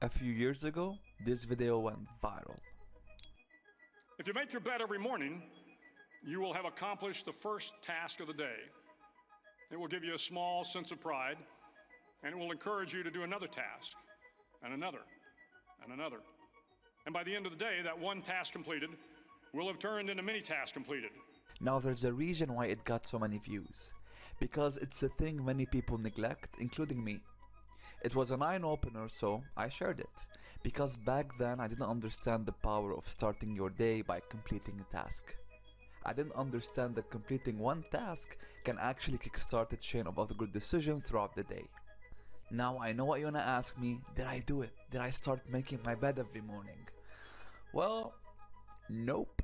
A few years ago, this video went viral. If you make your bed every morning, you will have accomplished the first task of the day. It will give you a small sense of pride, and it will encourage you to do another task, and another, and another. And by the end of the day, that one task completed will have turned into many tasks completed. Now there's a reason why it got so many views. Because it's a thing many people neglect, including me. It was an eye-opener, so I shared it. Because back then I didn't understand the power of starting your day by completing a task. I didn't understand that completing one task can actually kickstart a chain of other good decisions throughout the day. Now I know what you wanna ask me, did I do it? Did I start making my bed every morning? Well, nope.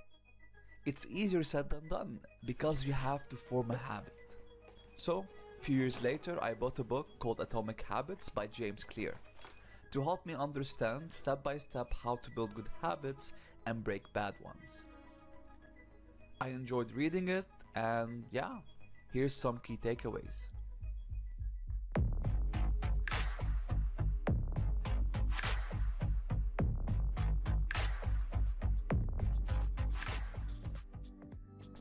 It's easier said than done, because you have to form a habit. So, a few years later, I bought a book called Atomic Habits by James Clear to help me understand step by step how to build good habits and break bad ones. I enjoyed reading it, and yeah, here's some key takeaways.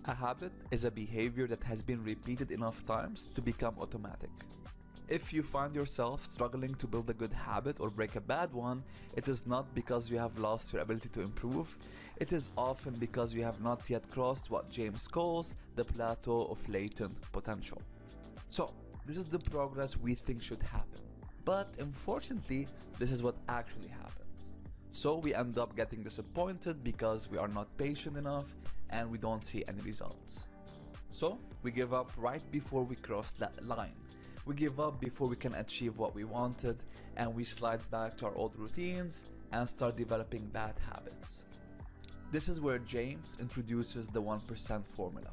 A habit is a behavior that has been repeated enough times to become automatic. If you find yourself struggling to build a good habit or break a bad one, it is not because you have lost your ability to improve, it is often because you have not yet crossed what James calls the plateau of latent potential. So, this is the progress we think should happen. But unfortunately, this is what actually happens. So we end up getting disappointed because we are not patient enough and we don't see any results. So we give up right before we cross that line. We give up before we can achieve what we wanted, and we slide back to our old routines and start developing bad habits. This is where James introduces the 1% formula.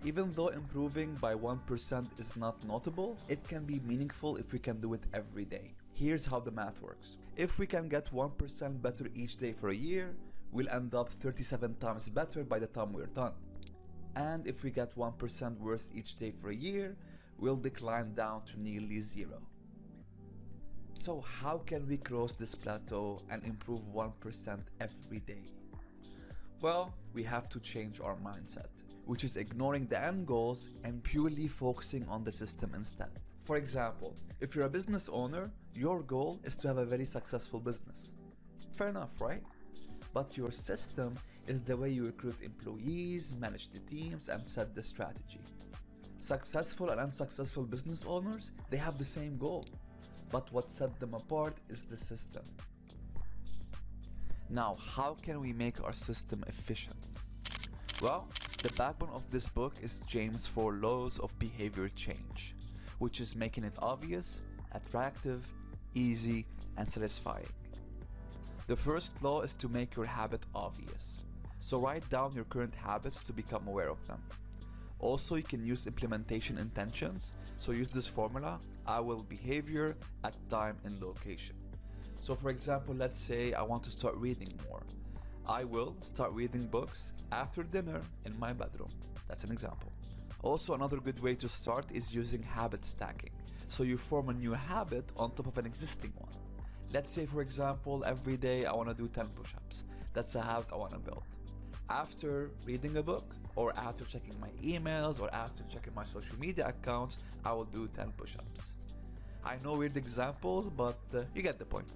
Even though improving by 1% is not notable, it can be meaningful if we can do it every day. Here's how the math works. If we can get 1% better each day for a year, we'll end up 37 times better by the time we're done. And if we get 1% worse each day for a year, we'll decline down to nearly zero. So how can we cross this plateau and improve 1% every day? Well, we have to change our mindset, which is ignoring the end goals and purely focusing on the system instead. For example, if you're a business owner, your goal is to have a very successful business. Fair enough, right? But your system is the way you recruit employees, manage the teams, and set the strategy. Successful and unsuccessful business owners, they have the same goal, but what sets them apart is the system. Now, how can we make our system efficient? Well, the backbone of this book is James' 4 laws of behavior change, which is making it obvious, attractive, easy, and satisfying. The first law is to make your habit obvious. So write down your current habits to become aware of them. Also, you can use implementation intentions. So use this formula, I will behavior at time and location. So for example, let's say I want to start reading more. I will start reading books after dinner in my bedroom. That's an example. Also, another good way to start is using habit stacking. So you form a new habit on top of an existing one. Let's say, for example, every day I want to do 10 push-ups. That's a habit I want to build. After reading a book, or after checking my emails, or after checking my social media accounts, I will do 10 push-ups. I know weird examples, but you get the point.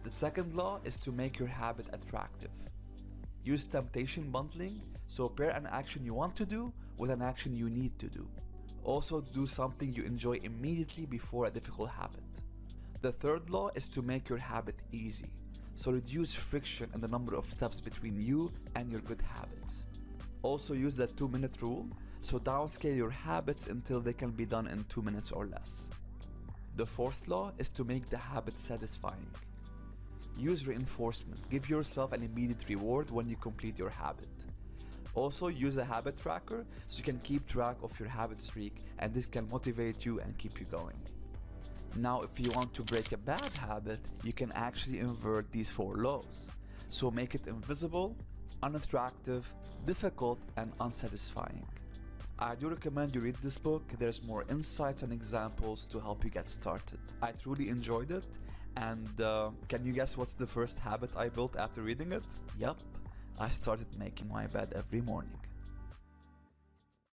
The second law is to make your habit attractive. Use temptation bundling, so pair an action you want to do with an action you need to do. Also, do something you enjoy immediately before a difficult habit. The third law is to make your habit easy, so reduce friction and the number of steps between you and your good habits. Also use that 2-minute rule, so downscale your habits until they can be done in 2 minutes or less. The fourth law is to make the habit satisfying. Use reinforcement, give yourself an immediate reward when you complete your habit. Also use a habit tracker so you can keep track of your habit streak, and this can motivate you and keep you going. Now, if you want to break a bad habit, you can actually invert these 4 laws. So make it invisible, unattractive, difficult, and unsatisfying. I do recommend you read this book. There's more insights and examples to help you get started. I truly enjoyed it, And can you guess what's the first habit I built after reading it? Yup, I started making my bed every morning.